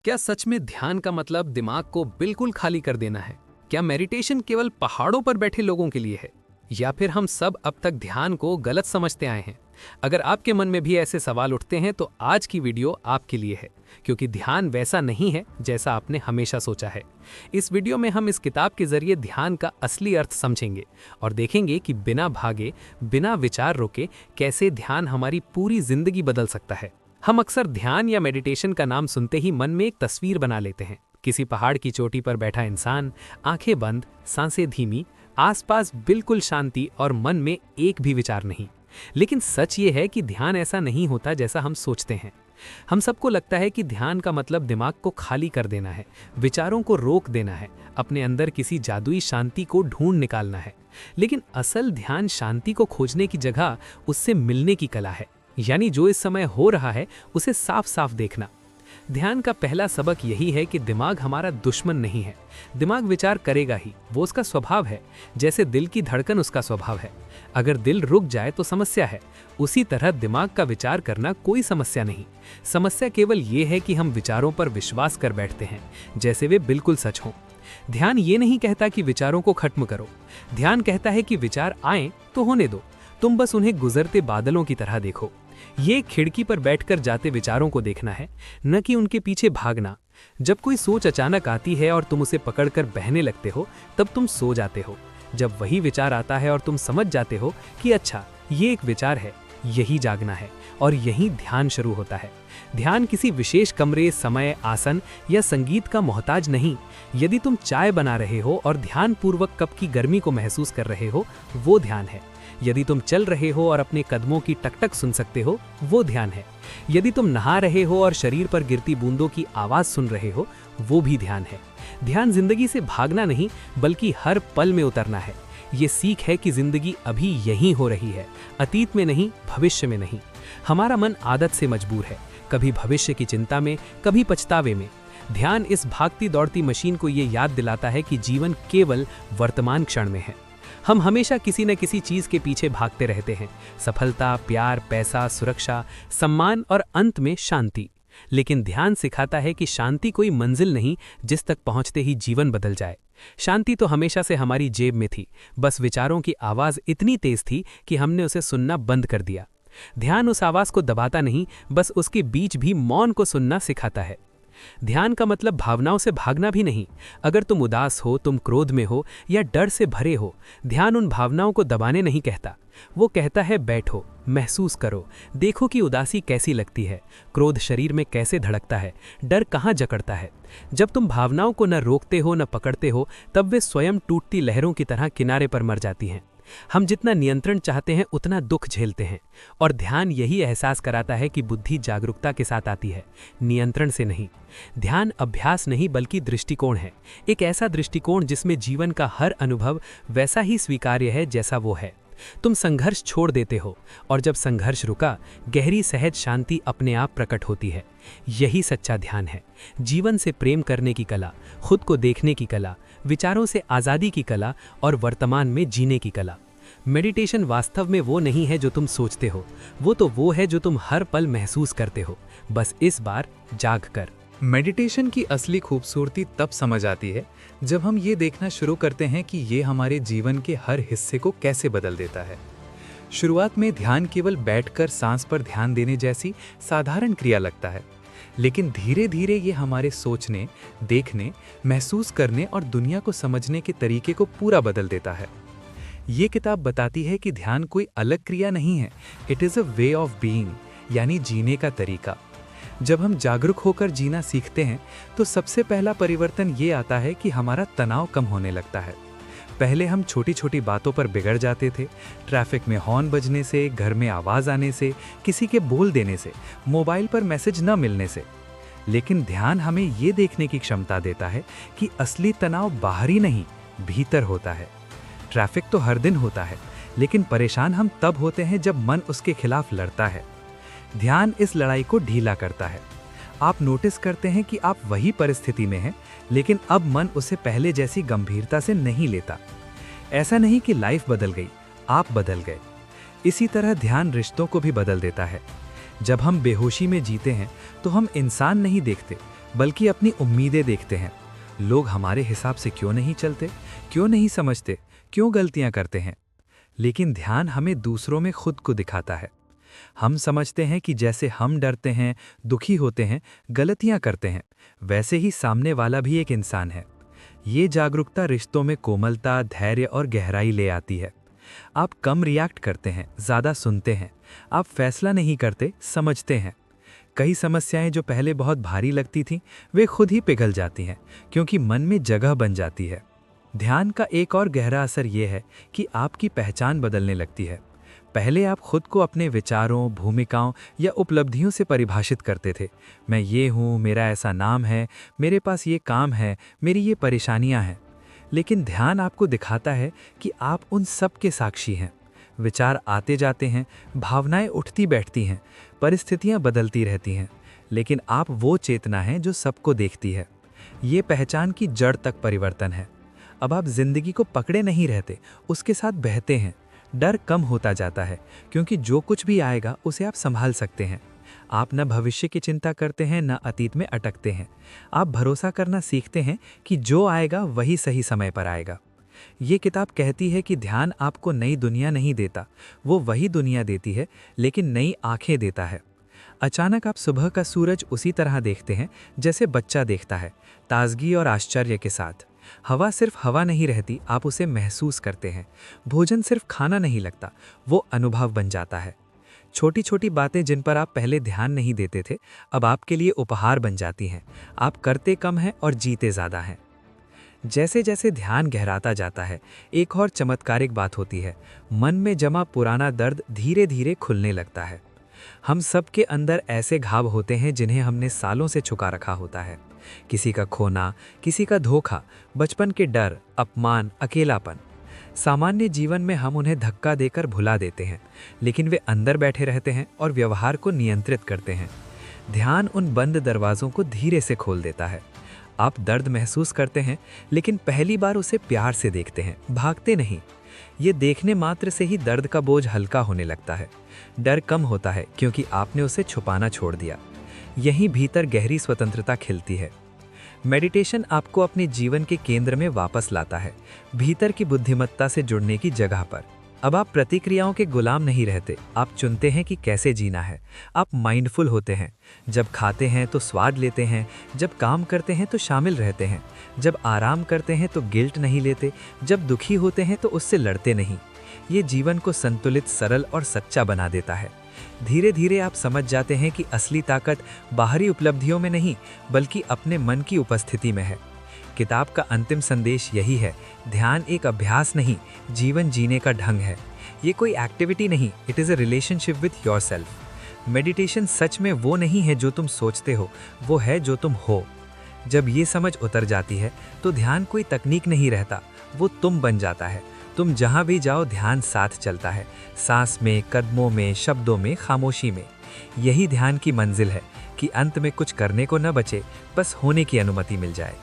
क्या सच में ध्यान का मतलब दिमाग को बिल्कुल खाली कर देना है? क्या मेडिटेशन केवल पहाड़ों पर बैठे लोगों के लिए है, या फिर हम सब अब तक ध्यान को गलत समझते आए हैं? अगर आपके मन में भी ऐसे सवाल उठते हैं तो आज की वीडियो आपके लिए है, क्योंकि ध्यान वैसा नहीं है जैसा आपने हमेशा सोचा है। इस वीडियो में हम इस किताब के जरिए ध्यान का असली अर्थ समझेंगे और देखेंगे कि बिना भागे, बिना विचार रोके कैसे ध्यान हमारी पूरी जिंदगी बदल सकता है। हम अक्सर ध्यान या मेडिटेशन का नाम सुनते ही मन में एक तस्वीर बना लेते हैं। किसी पहाड़ की चोटी पर बैठा इंसान, आंखें बंद, सांसें धीमी, आसपास बिल्कुल शांति और मन में एक भी विचार नहीं। लेकिन सच ये है कि ध्यान ऐसा नहीं होता जैसा हम सोचते हैं। हम सबको लगता है कि ध्यान का मतलब दिमाग को खाली कर देना है, विचारों को रोक देना है, अपने अंदर किसी जादुई शांति को ढूंढ निकालना है। लेकिन असल ध्यान शांति को खोजने की जगह उससे मिलने की कला है, यानी जो इस समय हो रहा है उसे साफ साफ देखना। ध्यान का पहला सबक यही है कि दिमाग हमारा दुश्मन नहीं है। दिमाग विचार करेगा ही, वो उसका स्वभाव है। जैसे दिल की धड़कन उसका स्वभाव है, अगर दिल रुक जाए तो समस्या है, उसी तरह दिमाग का विचार करना कोई समस्या नहीं। समस्या केवल ये है कि हम विचारों पर विश्वास कर बैठते हैं जैसे वे बिल्कुल सच हों। ध्यान ये नहीं कहता कि विचारों को खत्म करो, ध्यान कहता है कि विचार आए तो होने दो, तुम बस उन्हें गुजरते बादलों की तरह देखो। ये खिड़की पर बैठकर जाते विचारों को देखना है, न कि उनके पीछे भागना। जब कोई सोच अचानक आती है और तुम उसे पकड़कर बहने लगते हो, तब तुम सो जाते हो। जब वही विचार आता है और तुम समझ जाते हो कि अच्छा ये एक विचार है, यही जागना है, और यही ध्यान शुरू होता है। ध्यान किसी विशेष कमरे, समय, आसन या संगीत का मोहताज नहीं। यदि तुम चाय बना रहे हो और ध्यानपूर्वक कप की गर्मी को महसूस कर रहे हो, वो ध्यान है। यदि तुम चल रहे हो और अपने कदमों की टकटक सुन सकते हो, वो ध्यान है। यदि तुम नहा रहे हो और शरीर पर गिरती बूंदों की आवाज सुन रहे हो, वो भी ध्यान है। ध्यान जिंदगी से भागना नहीं, बल्कि हर पल में उतरना है। ये सीख है कि जिंदगी अभी यहीं हो रही है, अतीत में नहीं, भविष्य में नहीं। हमारा मन आदत से मजबूर है, कभी भविष्य की चिंता में, कभी पछतावे में। ध्यान इस भागती दौड़ती मशीन को ये याद दिलाता है कि जीवन केवल वर्तमान क्षण में है। हम हमेशा किसी न किसी चीज के पीछे भागते रहते हैं, सफलता, प्यार, पैसा, सुरक्षा, सम्मान और अंत में शांति। लेकिन ध्यान सिखाता है कि शांति कोई मंजिल नहीं जिस तक पहुंचते ही जीवन बदल जाए। शांति तो हमेशा से हमारी जेब में थी, बस विचारों की आवाज इतनी तेज थी कि हमने उसे सुनना बंद कर दिया। ध्यान उस आवाज को दबाता नहीं, बस उसके बीच भी मौन को सुनना सिखाता है। ध्यान का मतलब भावनाओं से भागना भी नहीं। अगर तुम उदास हो, तुम क्रोध में हो या डर से भरे हो, ध्यान उन भावनाओं को दबाने नहीं कहता। वो कहता है बैठो, महसूस करो, देखो कि उदासी कैसी लगती है, क्रोध शरीर में कैसे धड़कता है, डर कहाँ जकड़ता है। जब तुम भावनाओं को न रोकते हो न पकड़ते हो, तब वे स्वयं टूटती लहरों की तरह किनारे पर मर जाती हैं। हम जितना नियंत्रण चाहते हैं उतना दुख झेलते हैं, और ध्यान यही एहसास कराता है कि बुद्धि जागरूकता के साथ आती है, नियंत्रण से नहीं। ध्यान अभ्यास नहीं बल्कि दृष्टिकोण है, एक ऐसा दृष्टिकोण जिसमें जीवन का हर अनुभव वैसा ही स्वीकार्य है जैसा वो है। तुम संघर्ष छोड़ देते हो, और जब संघर्ष रुका, गहरी सहज शांति अपने आप प्रकट होती है। यही सच्चा ध्यान है, जीवन से प्रेम करने की कला, खुद को देखने की कला, विचारों से आज़ादी की कला और वर्तमान में जीने की कला। मेडिटेशन वास्तव में वो नहीं है जो तुम सोचते हो, वो है जो तुम हर पल महसूस करते हो, बस इस बार जाग कर। मेडिटेशन की असली खूबसूरती तब समझ आती है जब हम ये देखना शुरू करते हैं कि ये हमारे जीवन के हर हिस्से को कैसे बदल देता है। शुरुआत में ध्यान केवल बैठकर सांस पर ध्यान देने जैसी साधारण क्रिया लगता है, लेकिन धीरे धीरे ये हमारे सोचने, देखने, महसूस करने और दुनिया को समझने के तरीके को पूरा बदल देता है। ये किताब बताती है कि ध्यान कोई अलग क्रिया नहीं है, it is a way of being, यानी जीने का तरीका। जब हम जागरूक होकर जीना सीखते हैं तो सबसे पहला परिवर्तन ये आता है कि हमारा तनाव कम होने लगता है। पहले हम छोटी छोटी बातों पर बिगड़ जाते थे, ट्रैफिक में हॉर्न बजने से, घर में आवाज़ आने से, किसी के बोल देने से, मोबाइल पर मैसेज न मिलने से। लेकिन ध्यान हमें ये देखने की क्षमता देता है कि असली तनाव बाहरी नहीं, भीतर होता है। ट्रैफिक तो हर दिन होता है, लेकिन परेशान हम तब होते हैं जब मन उसके खिलाफ लड़ता है। ध्यान इस लड़ाई को ढीला करता है। आप नोटिस करते हैं कि आप वही परिस्थिति में हैं, लेकिन अब मन उसे पहले जैसी गंभीरता से नहीं लेता। ऐसा नहीं कि लाइफ बदल गई, आप बदल गए। इसी तरह ध्यान रिश्तों को भी बदल देता है। जब हम बेहोशी में जीते हैं तो हम इंसान नहीं देखते, बल्कि अपनी उम्मीदें देखते हैं। लोग हमारे हिसाब से क्यों नहीं चलते, क्यों नहीं समझते, क्यों गलतियां करते हैं। लेकिन ध्यान हमें दूसरों में खुद को दिखाता है। हम समझते हैं कि जैसे हम डरते हैं, दुखी होते हैं, गलतियां करते हैं, वैसे ही सामने वाला भी एक इंसान है। ये जागरूकता रिश्तों में कोमलता, धैर्य और गहराई ले आती है। आप कम रिएक्ट करते हैं, ज़्यादा सुनते हैं। आप फैसला नहीं करते, समझते हैं। कई समस्याएं जो पहले बहुत भारी लगती थीं, वे खुद ही पिघल जाती हैं, क्योंकि मन में जगह बन जाती है। ध्यान का एक और गहरा असर यह है कि आपकी पहचान बदलने लगती है। पहले आप खुद को अपने विचारों, भूमिकाओं या उपलब्धियों से परिभाषित करते थे। मैं ये हूँ, मेरा ऐसा नाम है, मेरे पास ये काम है, मेरी ये परेशानियाँ हैं। लेकिन ध्यान आपको दिखाता है कि आप उन सब के साक्षी हैं। विचार आते जाते हैं, भावनाएं उठती बैठती हैं, परिस्थितियां बदलती रहती हैं, लेकिन आप वो चेतना हैं जो सबको देखती है। ये पहचान की जड़ तक परिवर्तन है। अब आप जिंदगी को पकड़े नहीं रहते, उसके साथ बहते हैं। डर कम होता जाता है, क्योंकि जो कुछ भी आएगा उसे आप संभाल सकते हैं। आप न भविष्य की चिंता करते हैं, न अतीत में अटकते हैं। आप भरोसा करना सीखते हैं कि जो आएगा वही सही समय पर आएगा। ये किताब कहती है कि ध्यान आपको नई दुनिया नहीं देता, वो वही दुनिया देती है, लेकिन नई आंखें देता है। अचानक आप सुबह का सूरज उसी तरह देखते हैं जैसे बच्चा देखता है, ताजगी और आश्चर्य के साथ। हवा सिर्फ हवा नहीं रहती, आप उसे महसूस करते हैं। भोजन सिर्फ खाना नहीं लगता, वो अनुभव बन जाता है। छोटी छोटी बातें जिन पर आप पहले ध्यान नहीं देते थे, अब आपके लिए उपहार बन जाती हैं। आप करते कम हैं और जीते ज़्यादा हैं। जैसे जैसे ध्यान गहराता जाता है, एक और चमत्कारिक बात होती है। मन में जमा पुराना दर्द धीरे धीरे खुलने लगता है। हम सब के अंदर ऐसे घाव होते हैं जिन्हें हमने सालों से छुपा रखा होता है। किसी का खोना, किसी का धोखा, बचपन के डर, अपमान, अकेलापन। सामान्य जीवन में हम उन्हें धक्का देकर भुला देते हैं, लेकिन वे अंदर बैठे रहते हैं और व्यवहार को नियंत्रित करते हैं। ध्यान उन बंद दरवाजों को धीरे से खोल देता है। आप दर्द महसूस करते हैं, लेकिन पहली बार उसे प्यार से देखते हैं, भागते नहीं। ये देखने मात्र से ही दर्द का बोझ हल्का होने लगता है। डर कम होता है क्योंकि आपने उसे छुपाना छोड़ दिया। यहीं भीतर गहरी स्वतंत्रता खिलती है। मेडिटेशन आपको अपने जीवन के केंद्र में वापस लाता है, भीतर की बुद्धिमत्ता से जुड़ने की जगह पर। अब आप प्रतिक्रियाओं के गुलाम नहीं रहते, आप चुनते हैं कि कैसे जीना है। आप माइंडफुल होते हैं। जब खाते हैं तो स्वाद लेते हैं, जब काम करते हैं तो शामिल रहते हैं, जब आराम करते हैं तो गिल्ट नहीं लेते, जब दुखी होते हैं तो उससे लड़ते नहीं। ये जीवन को संतुलित, सरल और सच्चा बना देता है। धीरे धीरे आप समझ जाते हैं कि असली ताकत बाहरी उपलब्धियों में नहीं, बल्कि अपने मन की उपस्थिति में है। किताब का अंतिम संदेश यही है, ध्यान एक अभ्यास नहीं, जीवन जीने का ढंग है। ये कोई एक्टिविटी नहीं, it is a relationship with yourself. Meditation सच में वो नहीं है जो तुम सोचते हो, वो है जो तुम हो। जब ये समझ उतर जाती है तो ध्यान कोई तकनीक नहीं रहता, वो तुम बन जाता है। तुम जहाँ भी जाओ ध्यान साथ चलता है, सांस में, कदमों में, शब्दों में, खामोशी में। यही ध्यान की मंजिल है कि अंत में कुछ करने को न बचे, बस होने की अनुमति मिल जाए।